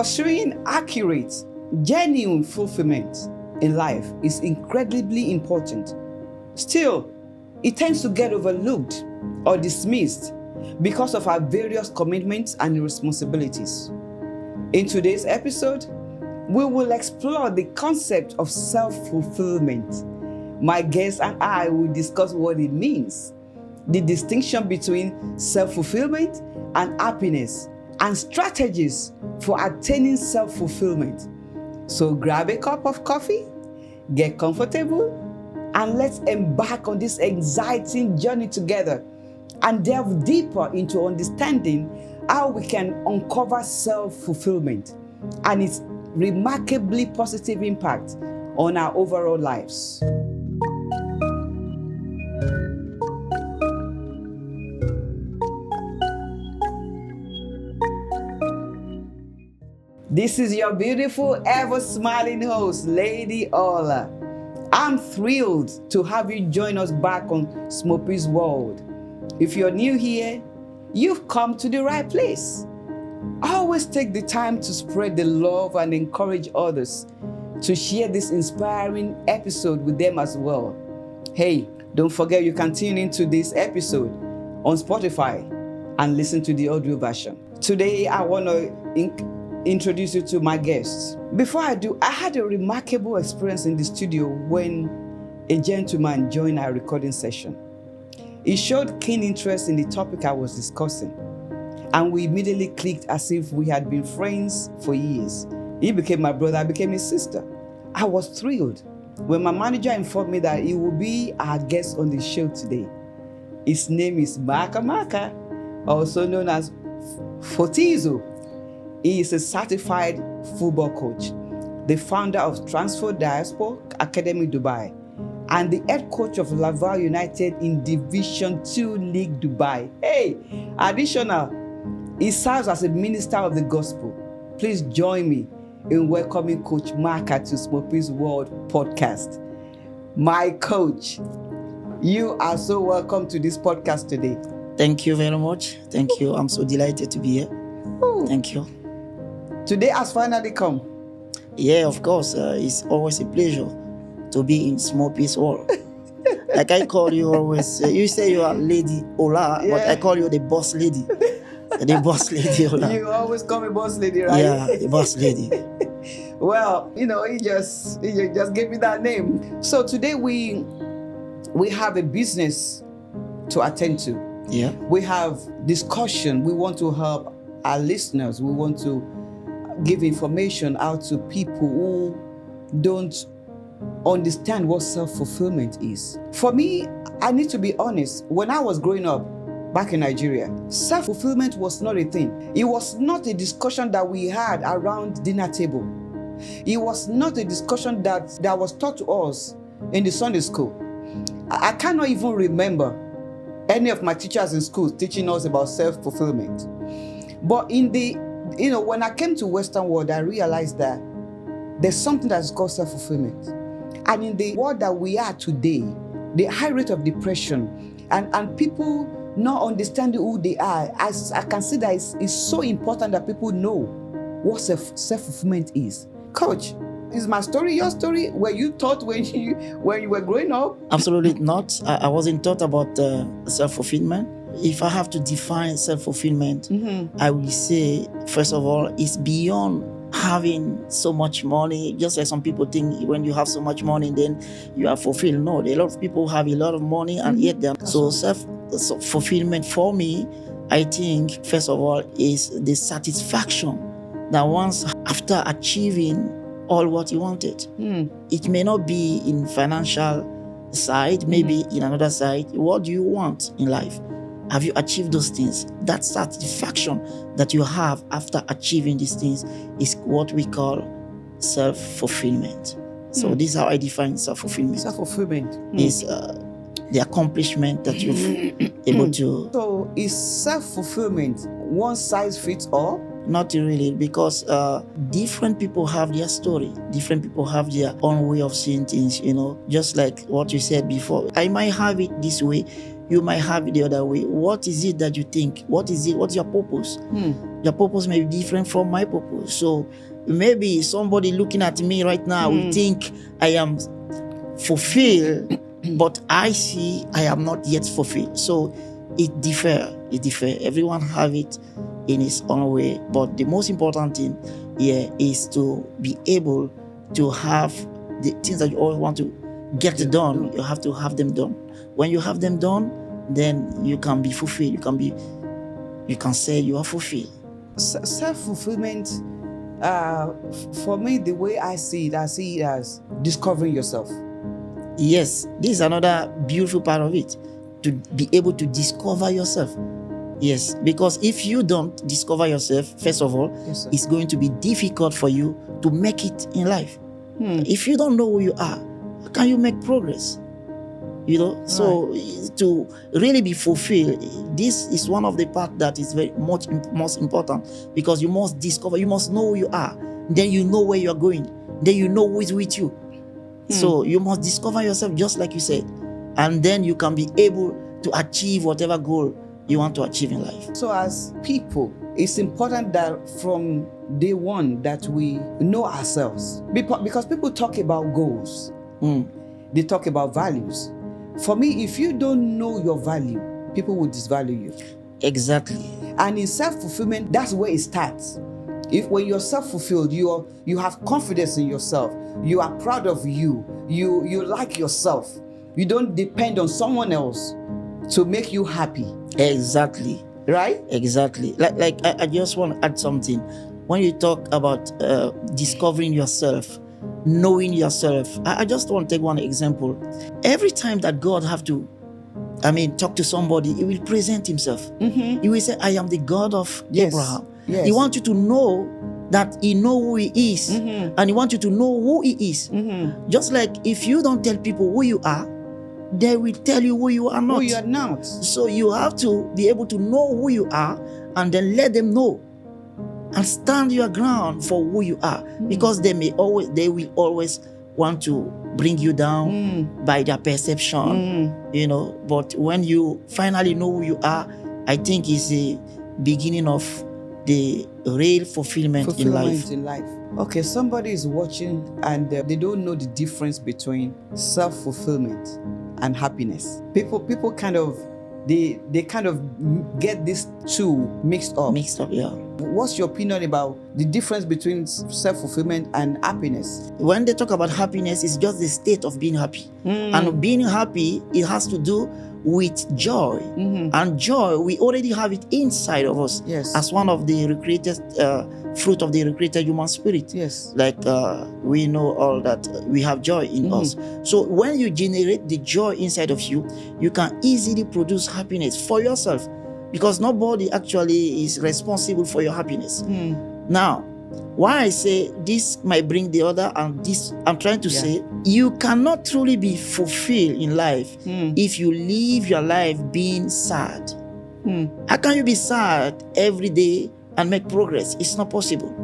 Pursuing accurate, genuine fulfillment in life is incredibly important. Still, it tends to get overlooked or dismissed because of our various commitments and responsibilities. In today's episode, we will explore the concept of self-fulfillment. My guest and I will discuss what it means, the distinction between self-fulfillment and happiness, and strategies for attaining self-fulfillment. So grab a cup of coffee, get comfortable, and let's embark on this exciting journey together and delve deeper into understanding how we can uncover self-fulfillment and its remarkably positive impact on our overall lives. This is your beautiful, ever-smiling host, Lady Ola. I'm thrilled to have you join us back on SMOPPY'S World. If you're new here, you've come to the right place. Always take the time to spread the love and encourage others to share this inspiring episode with them as well. Hey, don't forget you can tune into this episode on Spotify and listen to the audio version. Today, I want to introduce you to my guests. Before I do, I had a remarkable experience in the studio when a gentleman joined our recording session. He showed keen interest in the topic I was discussing, and we immediately clicked as if we had been friends for years. He became my brother, I became his sister. I was thrilled when my manager informed me that he will be our guest on the show today. His name is Macka, also known as Fortizo. He is a certified football coach, the founder of Transfer Diaspora Academy Dubai, and the head coach of Laval United in Division 2 League Dubai. Hey, additional, he serves as a minister of the gospel. Please join me in welcoming Coach Macka to SMOPPY'S World podcast. My coach, you are so welcome to this podcast today. Thank you very much. Thank you. I'm so delighted to be here. Ooh. Thank you. Today has finally come. Yeah, of course. It's always a pleasure to be in SMOPPY'S World. Like I call you always, you say you are Lady Ola, but I call you the boss lady. The boss lady Ola. You always call me boss lady, right? Yeah, the boss lady. Well, he just gave me that name. So today we have a business to attend to. Yeah. We have discussion. We want to help our listeners. We want to give information out to people who don't understand what self-fulfillment is. For me, I need to be honest. When I was growing up back in Nigeria, self-fulfillment was not a thing. It was not a discussion that we had around dinner table. It was not a discussion that was taught to us in the Sunday school. I cannot even remember any of my teachers in school teaching us about self-fulfillment. But when I came to Western world, I realized that there's something that's called self-fulfillment. And in the world that we are today, the high rate of depression and people not understanding who they are, I can see that it's so important that people know what self-fulfillment is. Coach, is my story your story? Were you taught when you were growing up? Absolutely not. I wasn't taught about self-fulfillment. If I have to define self-fulfillment, I will say, first of all, it's beyond having so much money. Just like some people think when you have so much money, then you are fulfilled. No, a lot of people have a lot of money and yet they're so self-fulfillment for me, I think, first of all, is the satisfaction that once after achieving all what you wanted. It may not be in financial side, maybe in another side. What do you want in life? Have you achieved those things? That satisfaction that you have after achieving these things is what we call self-fulfillment. So this is how I define self-fulfillment. Self-fulfillment is the accomplishment that you've able to. So is self-fulfillment one size fits all? Not really, because different people have their story. Different people have their own way of seeing things, just like what you said before. I might have it this way. you might have it the other way. What is it that you think? What is it? What's your purpose? Your purpose may be different from my purpose. So maybe somebody looking at me right now will think I am fulfilled, but I see I am not yet fulfilled. So it differ. Everyone have it in his own way. But the most important thing here is to be able to have the things that you always want to get done. You have to have them done. When you have them done, then you can be fulfilled. You can say you are fulfilled. Self-fulfillment, for me, the way I see it as discovering yourself. Yes, this is another beautiful part of it, to be able to discover yourself. Yes, because if you don't discover yourself, first of all, Yes, sir. it's going to be difficult for you to make it in life. If you don't know who you are, how can you make progress? You know, so to really be fulfilled, this is one of the parts that is very much most important, because you must discover, you must know who you are. Then you know where you are going. Then you know who is with you. So you must discover yourself, just like you said, and then you can be able to achieve whatever goal you want to achieve in life. So as people, it's important that from day one that we know ourselves, because people talk about goals, they talk about values. For me, if you don't know your value, people will disvalue you. Exactly. And in self-fulfillment, that's where it starts. When you're self-fulfilled, you have confidence in yourself. You are proud of you. You like yourself. You don't depend on someone else to make you happy. Exactly. Right? Exactly. Like I just want to add something. When you talk about discovering yourself, knowing yourself, I just want to take one example. Every time that God have to, talk to somebody, he will present himself. He will say, I am the God of Abraham. Yes. He wants you to know that he knows who he is, and he wants you to know who he is. Just like if you don't tell people who you are, they will tell you who you are not. Who you are not. So you have to be able to know who you are, and then let them know, and stand your ground for who you are, because they will always want to bring you down by their perception, But when you finally know who you are, I think it's the beginning of the real fulfillment in life. Okay, somebody is watching and they don't know the difference between self-fulfillment and happiness. People kind of get these two mixed up. Yeah. What's your opinion about the difference between self-fulfillment and happiness? When they talk about happiness, it's just the state of being happy. And being happy, it has to do with joy. And joy, we already have it inside of us. Yes. As one of the recreated fruit of the recreated human spirit. Yes. Like we know all that we have joy in us. So when you generate the joy inside of you, you can easily produce happiness for yourself, because nobody actually is responsible for your happiness. Now, why I say this might bring the other, and this I'm trying to say, you cannot truly be fulfilled in life if you live your life being sad. How can you be sad every day and make progress? It's not possible.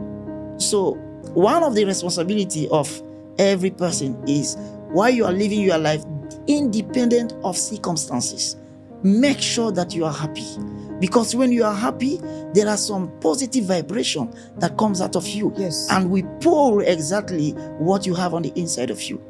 So one of the responsibility of every person is, while you are living your life independent of circumstances, make sure that you are happy. Because when you are happy, there are some positive vibration that comes out of you. Yes. And we pull exactly what you have on the inside of you.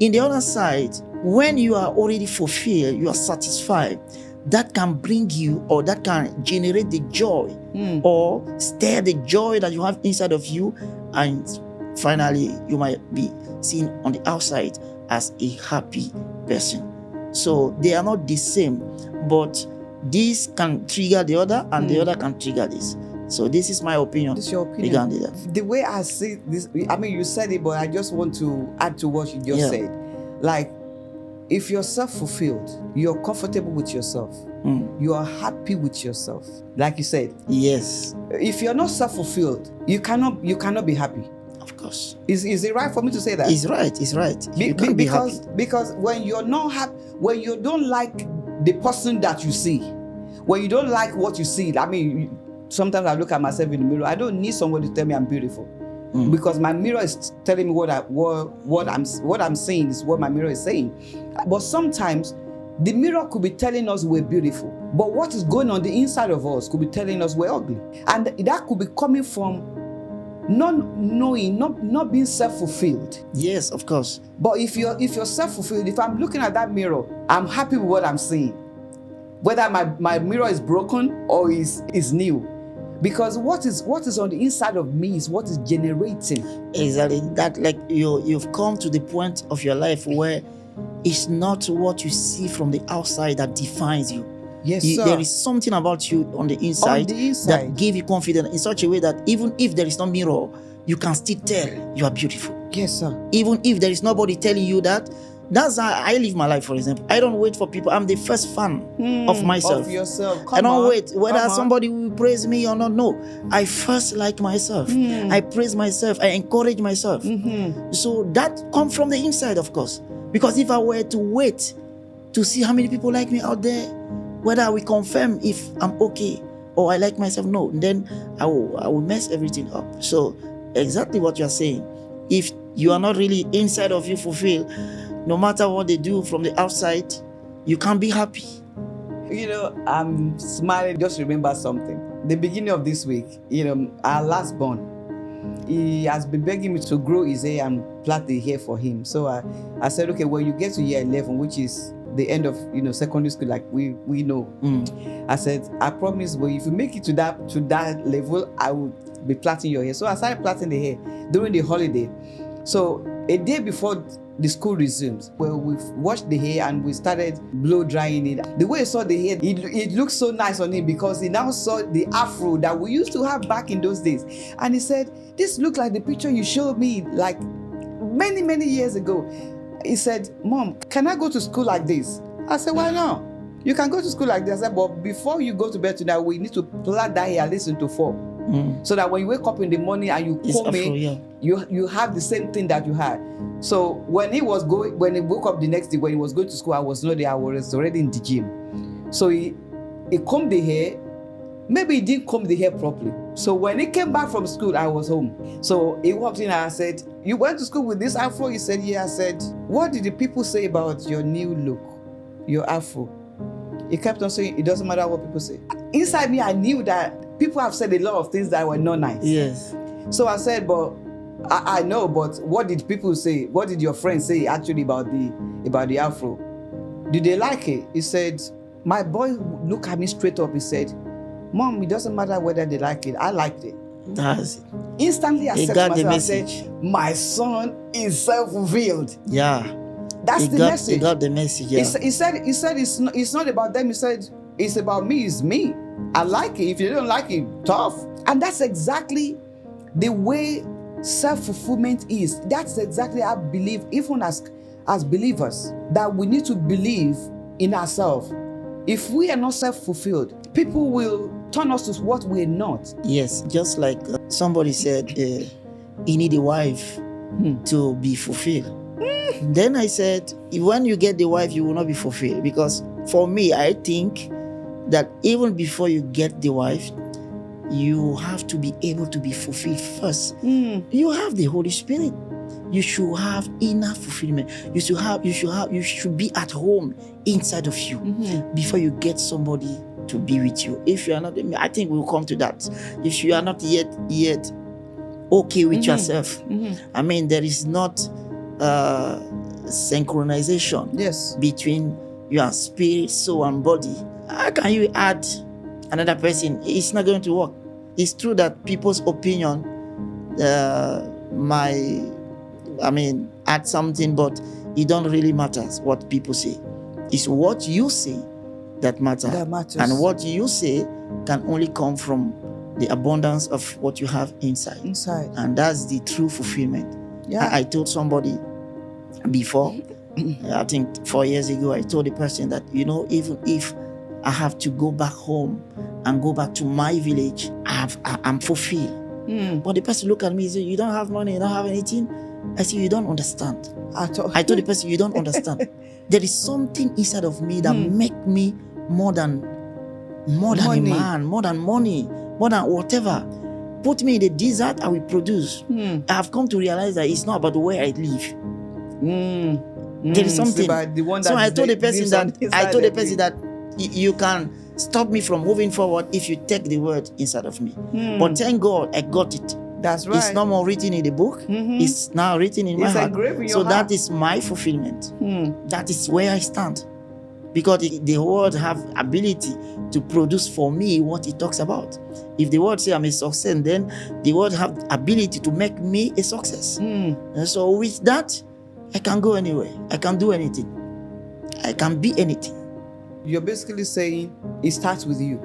In the other side, when you are already fulfilled, you are satisfied, that can bring you, or that can generate the joy, or stir the joy that you have inside of you, and finally you might be seen on the outside as a happy person. So they are not the same, but this can trigger the other, and the other can trigger this. So this is my opinion. This is your opinion. Regarding that. The way I see this, you said it, but I just want to add to what you just said. Like, if you're self-fulfilled, you're comfortable with yourself, you are happy with yourself, like you said. Yes. If you're not self-fulfilled, you cannot be happy. Of course. Is it right for me to say that? It's right. You can't be happy. Because when you're not happy, when you don't like the person that you see, when you don't like what you see, sometimes I look at myself in the mirror. I don't need somebody to tell me I'm beautiful, because my mirror is telling me what I'm seeing is what my mirror is saying. But sometimes The mirror could be telling us we're beautiful, but what is going on the inside of us could be telling us we're ugly. And that could be coming from not knowing, not being self-fulfilled. Yes, of course. But if you're self-fulfilled, if I'm looking at that mirror, I'm happy with what I'm seeing. Whether my mirror is broken or is new. Because what is on the inside of me is what is generating. Exactly. That, like, you've come to the point of your life where it's not what you see from the outside that defines you. Yes, sir. There is something about you on the inside that give you confidence in such a way that even if there is no mirror, you can still tell you are beautiful. Yes, sir. Even if there is nobody telling you that. That's how I live my life, for example. I don't wait for people. I'm the first fan of myself. Of yourself. I don't wait whether somebody will praise me or not. No, I first like myself. I praise myself. I encourage myself. So that comes from the inside, of course. Because if I were to wait to see how many people like me out there, whether I will confirm if I'm okay or I like myself, no, then I will mess everything up. So exactly what you're saying. If you are not really inside of you fulfilled, no matter what they do from the outside, you can't be happy. You know, I'm smiling. Just remember something. The beginning of this week, our last born, he has been begging me to grow his hair and plait the hair for him. So I said, okay, when you get to year 11, which is the end of secondary school, like we know, I said, I promise, well, if you make it to that level, I will be plaiting your hair. So I started plaiting the hair during the holiday. So a day before the school resumes, well, we've washed the hair and we started blow drying it. The way he saw the hair, it looked so nice on him because he now saw the afro that we used to have back in those days. And he said, this looks like the picture you showed me like many, many years ago. He said, Mom, can I go to school like this? I said, why not? You can go to school like this. I said, but before you go to bed tonight, we need to plait that hair at least into 4. So that when you wake up in the morning and you comb it, you have the same thing that you had. So when he woke up the next day, when he was going to school, I was not there. I was already in the gym. So he combed the hair. Maybe he didn't comb the hair properly. So when he came back from school, I was home. So he walked in and I said, you went to school with this afro? He said, yeah. I said, what did the people say about your new look, your afro? He kept on saying, it doesn't matter what people say. Inside me, I knew that people have said a lot of things that were not nice. Yes. So I said, but I know, but what did people say? What did your friends say actually about the afro? Did they like it? He said, my boy looked at me straight up. He said, Mom, it doesn't matter whether they like it. I liked it. That's it. Instantly, I said to myself, the I message. said, my son is self-fulfilled. Yeah. That's the message. He got the message, yeah. He said it's not about them. He said, it's about me, it's me. I like it. If you don't like it, tough. And that's exactly the way self-fulfillment is. That's exactly, I believe, even as believers, that we need to believe in ourselves. If we are not self-fulfilled, people will turn us to what we're not. Yes, just like somebody said, you need a wife to be fulfilled. Then I said, when you get the wife, you will not be fulfilled. Because for me, I think that even before you get the wife, you have to be able to be fulfilled first. You have the Holy Spirit. You should have inner fulfillment. You should be at home inside of you before you get somebody to be with you. If you are not, I think we'll come to that. If you are not yet okay with yourself, I mean, there is not synchronization between your spirit, soul, and body. How can you add another person? It's not going to work. It's true that people's opinion add something, but it don't really matter what people say. It's what you say that matters. And what you say can only come from the abundance of what you have inside. And that's the true fulfillment. I told somebody before, I think 4 years ago, I told the person that, even if I have to go back home and go back to my village, I'm fulfilled. But the person looked at me and said, you don't have money, you don't have anything? I said, you don't understand. I told the person, you don't understand. There is something inside of me that make me more than a man, more than money, more than whatever. Put me in the desert, I will produce. I have come to realize that it's not about where I live. There is something. The one So that I told the person lives that on inside of me. you can stop me from moving forward if you take the word inside of me. But thank God I got it. That's right. It's no more written in the book. It's now written in my heart. Engraved in your so heart. that is my fulfillment. That is where I stand. Because the word have ability to produce for me what it talks about. If the word say I'm a success, then the word have ability to make me a success. And so with that, I can go anywhere. I can do anything. I can be anything. You're basically saying it starts with you.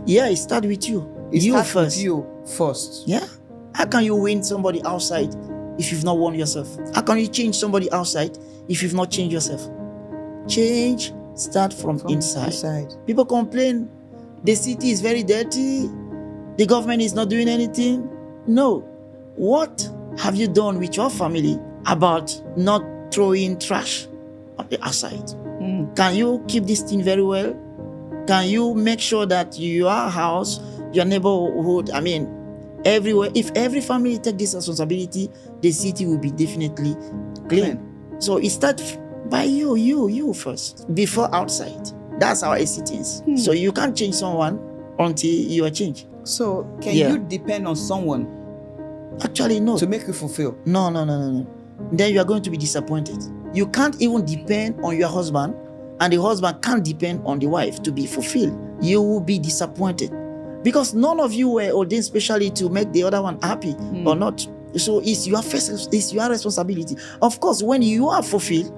Yeah, it starts with you. It you starts first. with you first. Yeah. How can you win somebody outside if you've not won yourself? How can you change somebody outside if you've not changed yourself? Change start from inside. People complain the city is very dirty, the government is not doing anything. No. What have you done with your family about not throwing trash on the outside? Can you keep this thing very well? Can you make sure that your house, your neighborhood, everywhere, if every family take this responsibility, the city will be definitely clean. So it starts by you first, before outside. That's how I see things. So you can't change someone until you are changed. So can you depend on someone? Actually, no. To make you fulfill? No. Then you are going to be disappointed. You can't even depend on your husband, and the husband can't depend on the wife to be fulfilled. You will be disappointed because none of you were ordained specially to make the other one happy or not. So it's your responsibility. Of course, when you are fulfilled,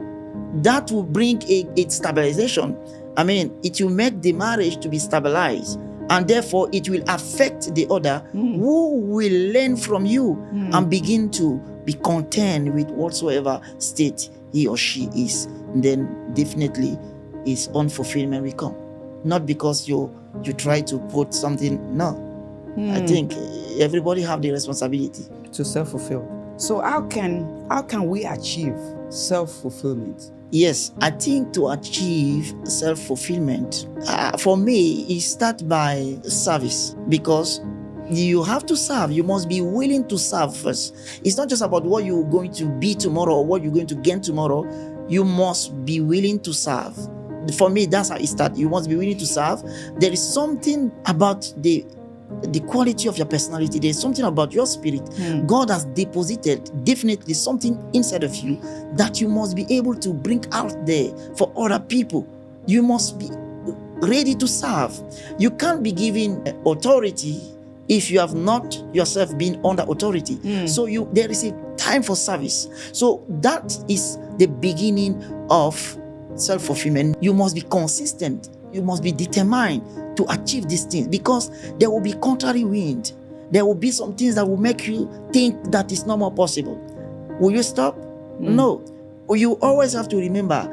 that will bring a stabilization. It will make the marriage to be stabilized, and therefore it will affect the other who will learn from you and begin to be content with whatsoever state he or she is. Then definitely his own fulfillment will come. Not because you try to put something. No. I think everybody have the responsibility to self-fulfill. So how can we achieve self-fulfillment? Yes, I think to achieve self-fulfillment, for me, it starts by service, because you have to serve. You must be willing to serve first. It's not just about what you're going to be tomorrow or what you're going to gain tomorrow. You must be willing to serve. For me, that's how it starts. You must be willing to serve. There is something about the quality of your personality. There's something about your spirit. God has deposited definitely something inside of you that you must be able to bring out there for other people. You must be ready to serve. You can't be given authority if you have not yourself been under authority. So there is a time for service. So that is the beginning of self-fulfillment. You must be consistent. You must be determined to achieve these things, because there will be contrary wind. There will be some things that will make you think that it's not more possible. Will you stop? No. You always have to remember,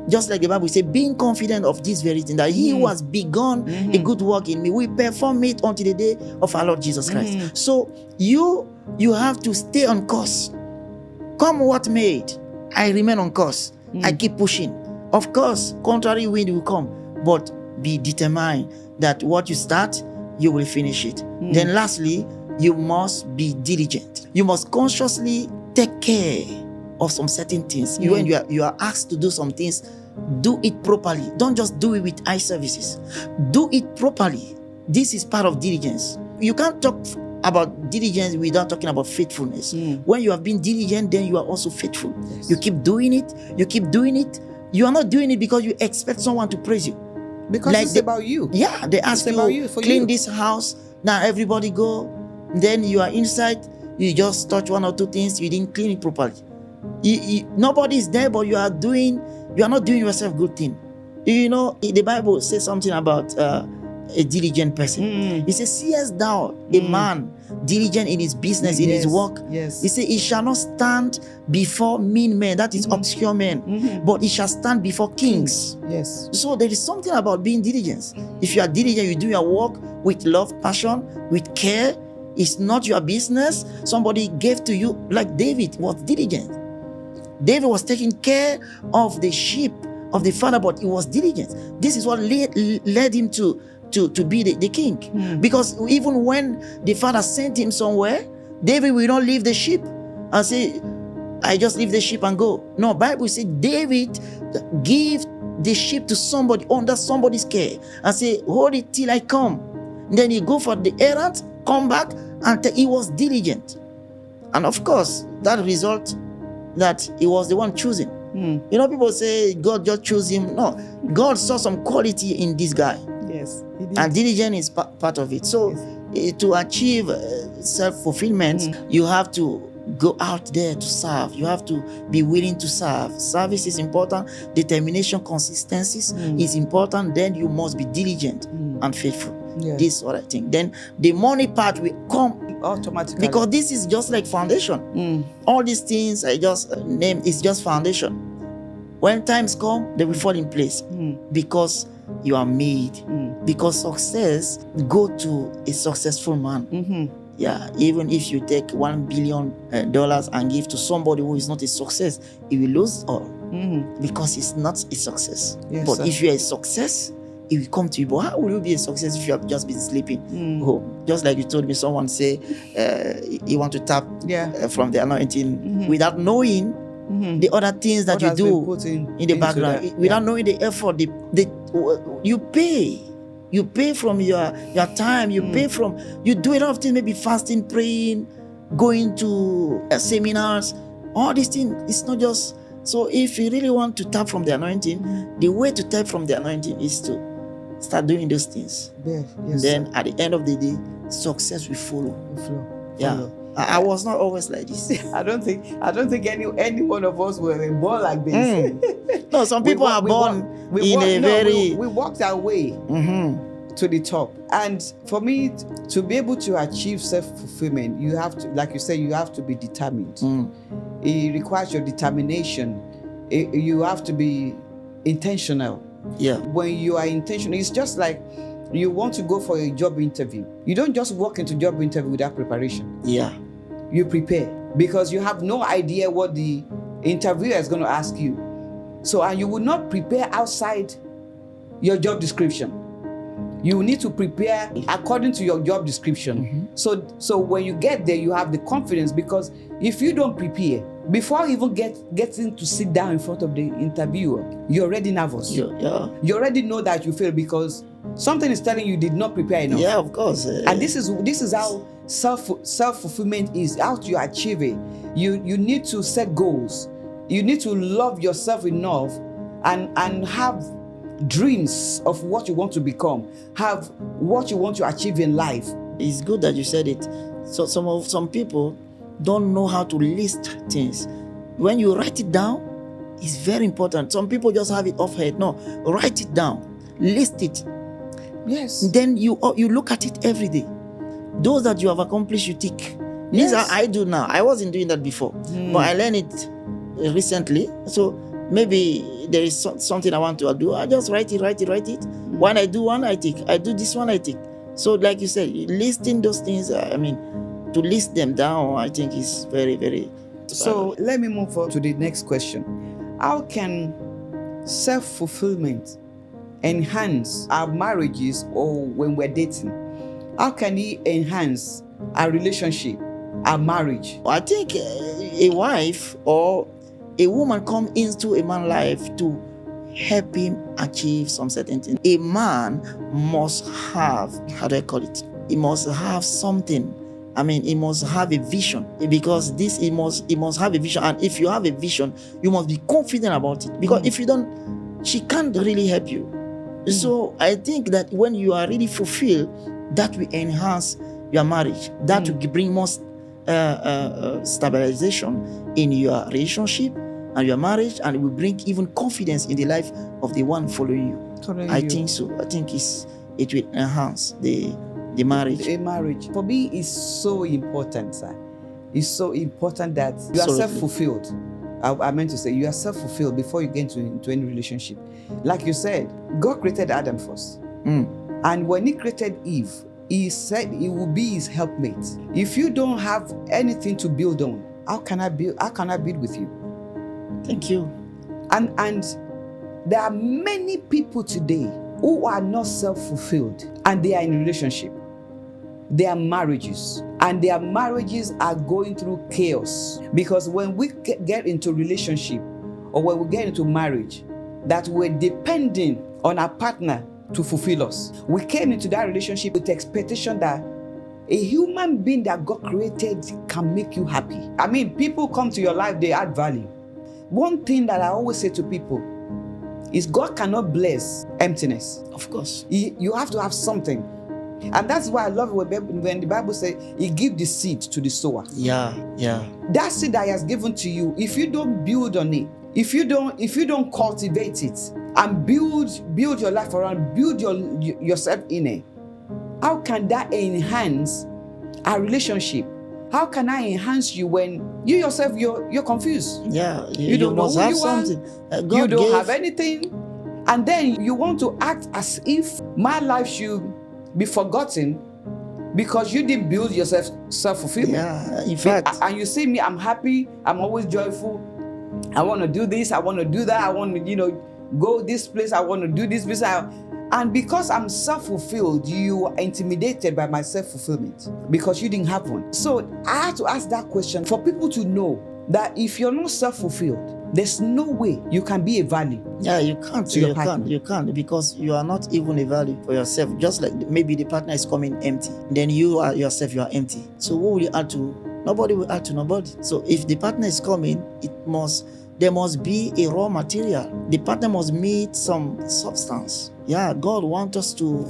just like the Bible says, being confident of this very thing, that he who has begun a good work in me will perform it until the day of our Lord Jesus Christ. So you have to stay on course. Come what may, I remain on course. I keep pushing. Of course, contrary wind will come, but be determined that what you start, you will finish it. Then lastly, you must be diligent. You must consciously take care of some certain things. When you are asked to do some things, do it properly. Don't just do it with eye services. Do it properly. This is part of diligence. You can't talk about diligence without talking about faithfulness. When you have been diligent, then you are also faithful. Yes. You keep doing it. You keep doing it. You are not doing it because you expect someone to praise you. Because like it's about you. Yeah, they ask you, clean this house. Now everybody go. Then you are inside. You just touch one or two things. You didn't clean it properly. Nobody is there, but you are not doing yourself good thing. You know, the Bible says something about a diligent person. It says, seest thou a man diligent in his business, in his work? Yes. He says, he shall not stand before mean men, that is obscure men, but he shall stand before kings. Yes. So there is something about being diligent. If you are diligent, you do your work with love, passion, with care. It's not your business. Somebody gave to you, like David was diligent. David was taking care of the sheep of the father, but he was diligent. This is what led him to be the king. Because even when the father sent him somewhere, David will not leave the sheep and say, I just leave the sheep and go. No, Bible says David give the sheep to somebody under somebody's care and say, hold it till I come. Then he go for the errand, come back, and he was diligent. And of course, that result that he was the one choosing. You know, people say God just chose him. No, God saw some quality in this guy. Yes, he did. And diligence is part of it. So to achieve self-fulfillment, you have to go out there to serve. You have to be willing to serve. Service is important. Determination, consistencies is important. Then you must be diligent and faithful. Yes. This is what I think. Then the money part will come automatically, because this is just like foundation. All these things I just named is just foundation. When times come, they will fall in place because you are made. Because success go to a successful man. Yeah, even if you take $1 billion and give to somebody who is not a success, he will lose all because it's not a success. Yes, but sir. if you are a success, it will come to you. But how will you be a success if you have just been sleeping home? Just like you told me, someone say you want to tap from the anointing without knowing the other things that you do in the background, without knowing the effort. You pay. You pay from your time. You pay from, you do a lot of things, maybe fasting, praying, going to seminars. All these things, it's not just. So if you really want to tap from the anointing, the way to tap from the anointing is to start doing those things. Yes, then at the end of the day, success will follow. Yeah. I was not always like this. I don't think any one of us were born like this. No, some people are born we walked our way to the top. And for me to be able to achieve self-fulfillment, you have to, like you said, you have to be determined. It requires your determination. You have to be intentional. Yeah. When you are intentional, it's just like you want to go for a job interview. You don't just walk into job interview without preparation. Yeah. You prepare because you have no idea what the interviewer is going to ask you. So, and you will not prepare outside your job description. You need to prepare according to your job description. So when you get there, you have the confidence, because if you don't prepare, before you even getting to sit down in front of the interviewer, you're already nervous. You already know that you fail because something is telling you did not prepare enough. Yeah, of course. And this is how self-fulfillment is, how to achieve it. You need to set goals. You need to love yourself enough and have dreams of what you want to become, have what you want to achieve in life. It's good that you said it. So some people don't know how to list things. When you write it down, it's very important. Some people just have it off head. No, write it down, list it. Yes. Then you look at it every day. Those that you have accomplished, you tick. These are I do now. I wasn't doing that before, but I learned it recently. So maybe there is something I want to do. I just write it. When I do one, I tick. I do this one, I tick. So like you said, listing those things, to list them down, I think is very, very... So let me move on to the next question. How can self-fulfillment enhance our marriages or when we're dating? How can it enhance our relationship, our marriage? I think a wife or a woman come into a man's life to help him achieve some certain things. A man must have, how do I call it? He must have something. He must have a vision, because he must have a vision. And if you have a vision, you must be confident about it, because if you don't, she can't really help you. So I think that when you are really fulfilled, that will enhance your marriage. That will bring more stabilization in your relationship and your marriage, and it will bring even confidence in the life of the one following you. I think so. I think it will enhance the marriage. A marriage, for me, is so important, sir. It's so important that you are self-fulfilled. I meant to say you are self-fulfilled before you get into any relationship. Like you said, God created Adam first. And when he created Eve, he said he will be his helpmate. If you don't have anything to build on, how can I build with you? Thank you. And there are many people today who are not self-fulfilled, and they are in relationship. Their marriages, and their marriages are going through chaos. Because when we get into relationship, or when we get into marriage, that we're depending on our partner to fulfill us. We came into that relationship with the expectation that a human being that God created can make you happy. I mean, people come to your life, they add value. One thing that I always say to people is God cannot bless emptiness. Of course. You have to have something. And that's why I love it when the Bible says He gives the seed to the sower. Yeah. That seed that He has given to you, if you don't build on it, if you don't cultivate it and build your life around, build yourself in it, how can that enhance our relationship? How can I enhance you when you yourself you're confused? Yeah, you don't must know who have you are. something. You don't have anything, and then you want to act as if my life should be forgotten because you didn't build yourself self-fulfillment. Yeah, in fact. And you see me, I'm happy, I'm always joyful. I want to do this, I want to do that, I want to, go this place, I want to do this place. And because I'm self-fulfilled, you are intimidated by my self-fulfillment because you didn't have one. So I had to ask that question for people to know that if you're not self-fulfilled, there's no way you can be a value. Yeah, you can't. You can't because you are not even a value for yourself. Just like maybe the partner is coming empty, then you are yourself, you are empty. So who will you add to? Nobody will add to nobody. So if the partner is coming, there must be a raw material. The partner must meet some substance. Yeah, God wants us to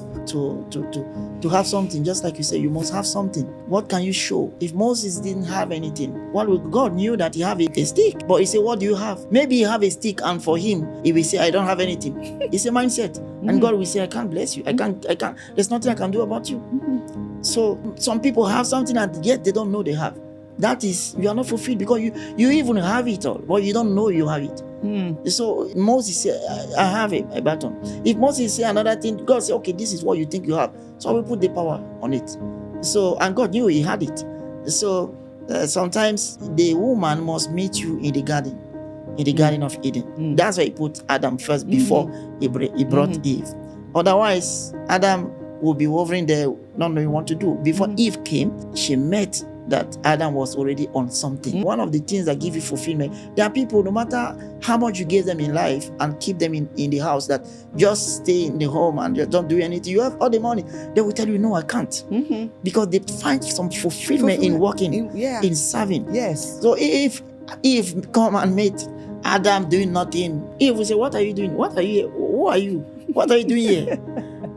have something. Just like you say, you must have something. What can you show? If Moses didn't have anything, well, God knew that he have a stick. But he said, what do you have? Maybe he have a stick, and for him, he will say, I don't have anything. It's a mindset. And God will say, I can't bless you. I can't. There's nothing I can do about you. So some people have something and yet they don't know they have. That is, you are not fulfilled because you even have it all, but you don't know you have it. So Moses said, I have a baton. If Moses say another thing, God say, okay, this is what you think you have. So I will put the power on it. So, and God knew he had it. So sometimes the woman must meet you in the garden of Eden. That's why he put Adam first before he brought Eve. Otherwise, Adam will be hovering there, not knowing what to do. Before Eve came, she met that Adam was already on something. One of the things that give you fulfillment, there are people, no matter how much you give them in life and keep them in the house, that just stay in the home and just don't do anything. You have all the money. They will tell you, no, I can't. Because they find some fulfillment in working, in serving. Yes. So if Eve come and meet Adam doing nothing, Eve will say, what are you doing? What are you? Who are you? What are you doing here?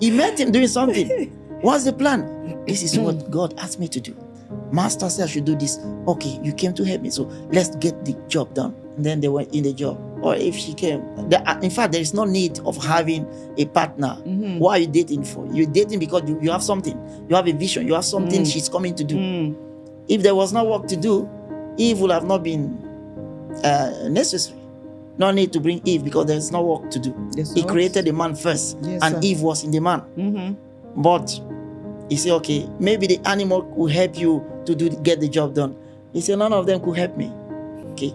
He met him doing something. What's the plan? This is what God asked me to do. Master said I should do this. Okay, you came to help me, so let's get the job done. And then they went in the job. Or if she came, in fact, there is no need of having a partner. What are you dating for? You're dating because you have something. You have a vision. You have something she's coming to do. If there was no work to do, Eve would have not been necessary. No need to bring Eve because there's no work to do. He created the man first, and Eve was in the man. But he said, okay, maybe the animal could help you to get the job done. He said, none of them could help me. Okay.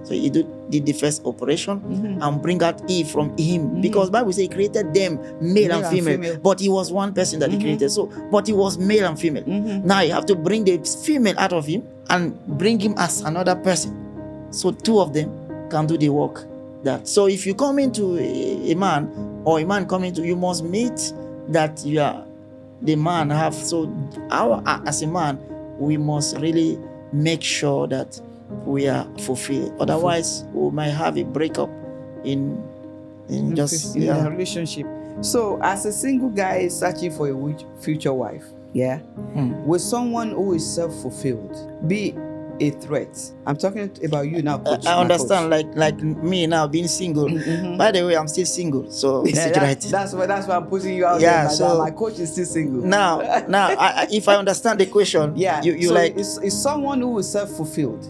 So he did the first operation and bring out Eve from him. Because Bible says he created them male and female. But he was one person that he created. So, but he was male and female. Now you have to bring the female out of him and bring him as another person. So two of them can do the work. So if you come into a man, or a man coming to you, must meet that you are the man have. So as a man, we must really make sure that we are fulfilled. Otherwise, we might have a breakup in a relationship. So as a single guy searching for a future wife, with someone who is self-fulfilled, be a threat. I'm talking about you now, coach. I understand, like me now being single. By the way, I'm still single, so that's why I'm putting you out there. So my coach is still single. Now, if I understand the question, you so like is someone who is self-fulfilled.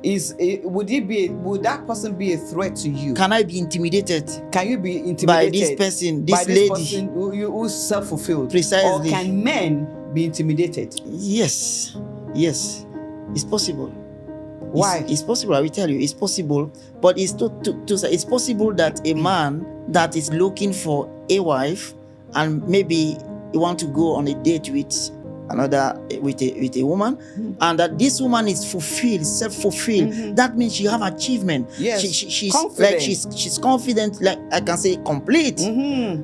Would that person be a threat to you? Can I be intimidated? Can you be intimidated by this person, this lady person who's self-fulfilled? Precisely. Or can men be intimidated? Yes. It's possible. Why? It's possible. I will tell you. It's possible, but it's it's possible that a man that is looking for a wife and maybe he want to go on a date with another with a woman, and that this woman is fulfilled, self-fulfilled. That means she have achievement. Yes. She's Confident. like she's confident, like I can say complete.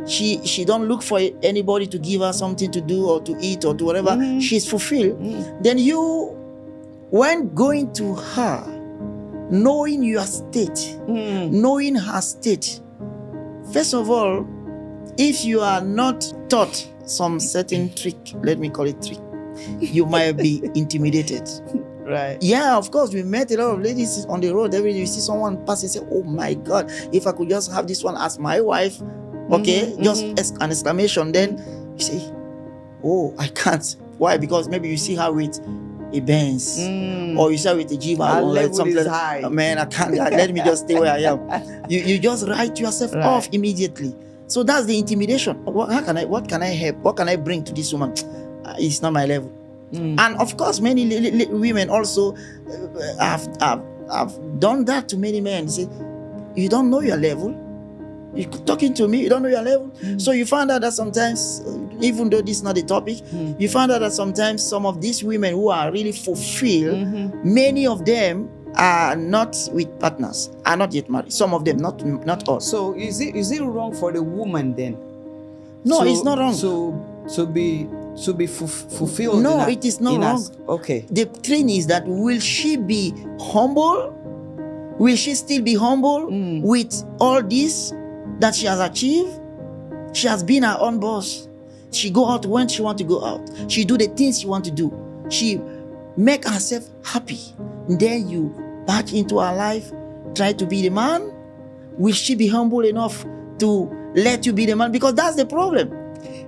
She don't look for anybody to give her something to do or to eat or to whatever. She's fulfilled. Then you, when going to her, knowing your state, knowing her state, first of all, if you are not taught some certain trick, let me call it trick, you might be intimidated. Right. Yeah, of course, we met a lot of ladies on the road. Every day you see someone pass and say, oh my God, if I could just have this one as my wife, okay, just an exclamation, then you say, oh, I can't. Why? Because maybe you see her with a Benz, or you see her with a Jeep, or something like that. Oh, man, I can't. Let me just stay where I am. You just write yourself off immediately. So that's the intimidation. What can I help? What can I bring to this woman? It's not my level. And of course, many women also have done that to many men. Say, you don't know your level. You're talking to me, you don't know your level. So you find out that sometimes, even though this is not the topic, you find out that sometimes some of these women who are really fulfilled, many of them are not with partners, are not yet married. Some of them, not all. So is it wrong for the woman then? No, it's not wrong. To be fulfilled. No, it is not wrong. Okay. The thing is that, will she be humble? Will she still be humble with all this that she has achieved? She has been her own boss. She go out when she want to go out. She do the things she want to do. She make herself happy. And then you back into her life, try to be the man. Will she be humble enough to let you be the man? Because that's the problem.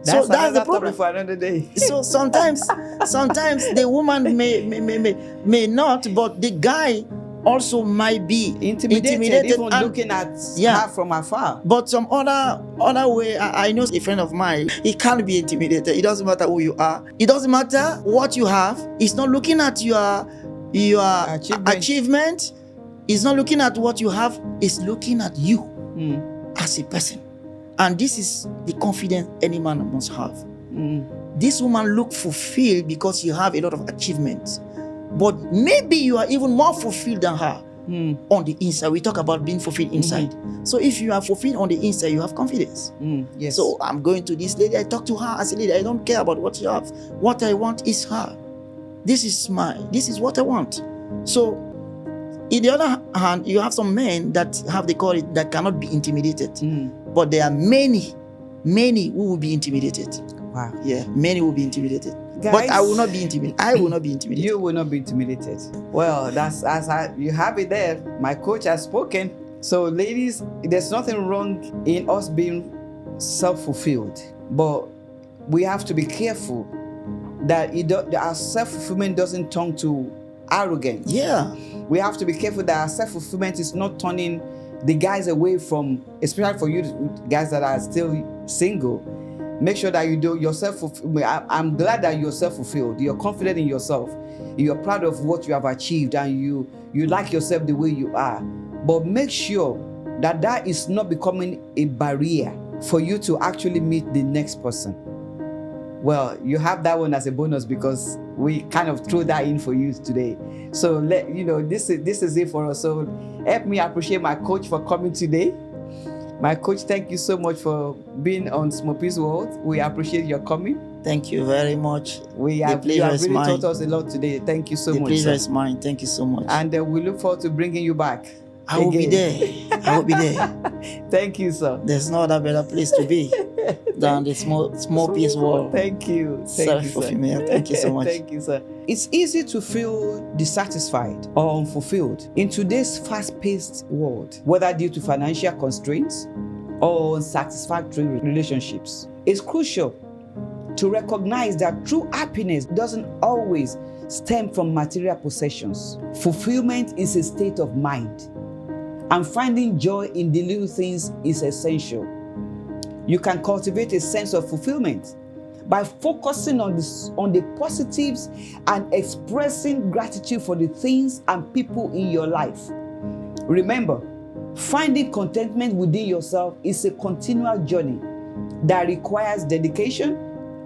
That's the problem for another day. So sometimes the woman may not, but the guy also might be intimidated even looking at her from afar. But some other way, I know a friend of mine, he can't be intimidated. It doesn't matter who you are. It doesn't matter what you have. He's not looking at your achievement. He's not looking at what you have. He's looking at you as a person. And this is the confidence any man must have. This woman look fulfilled because you have a lot of achievements. But maybe you are even more fulfilled than her on the inside. We talk about being fulfilled inside. So if you are fulfilled on the inside, you have confidence. Yes. So I'm going to this lady. I talk to her as a lady. I don't care about what you have. What I want is her. This is what I want. So in the other hand, you have some men that have the courage that cannot be intimidated. But there are many who will be intimidated. Wow. Yeah, many will be intimidated. Guys, but I will not be intimidated. I will not be intimidated. You will not be intimidated. Well, you have it there. My coach has spoken. So ladies, there's nothing wrong in us being self-fulfilled. But we have to be careful that our self-fulfillment doesn't turn to arrogance. Yeah. We have to be careful that our self-fulfillment is not turning the guys away from, especially for you guys that are still single. Make sure that you do yourself. I'm glad that you're self-fulfilled. You're confident in yourself. You're proud of what you have achieved, and you like yourself the way you are. But make sure that is not becoming a barrier for you to actually meet the next person. Well, you have that one as a bonus because we kind of threw that in for you today. So this is it for us. So help me appreciate my coach for coming today. My coach, thank you so much for being on SMOPPY'S World. We appreciate your coming. Thank you very much. You have really taught us a lot today. Thank you so much. The pleasure is mine. Thank you so much. And we look forward to bringing you back. I will be there. I will be there. Thank you, sir. There's no other better place to be than the SMOPPY'S World. Thank you. For female. Thank you so much. Thank you, sir. It's easy to feel dissatisfied or unfulfilled in today's fast-paced world, whether due to financial constraints or unsatisfactory relationships. It's crucial to recognize that true happiness doesn't always stem from material possessions. Fulfillment is a state of mind, and finding joy in the little things is essential. You can cultivate a sense of fulfillment by focusing on the positives and expressing gratitude for the things and people in your life. Remember, finding contentment within yourself is a continual journey that requires dedication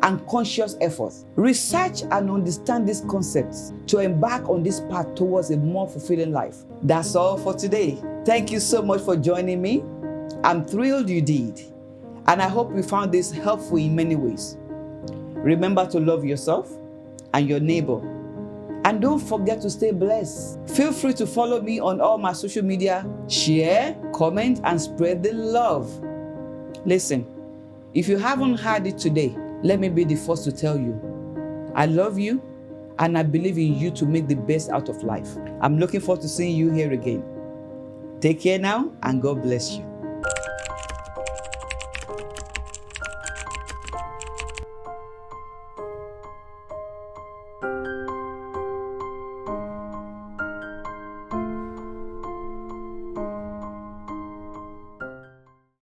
and conscious effort. Research and understand these concepts to embark on this path towards a more fulfilling life. That's all for today. Thank you so much for joining me. I'm thrilled you did. And I hope you found this helpful in many ways. Remember to love yourself and your neighbor. And don't forget to stay blessed. Feel free to follow me on all my social media. Share, comment, and spread the love. Listen, if you haven't heard it today, let me be the first to tell you, I love you and I believe in you to make the best out of life. I'm looking forward to seeing you here again. Take care now and God bless you.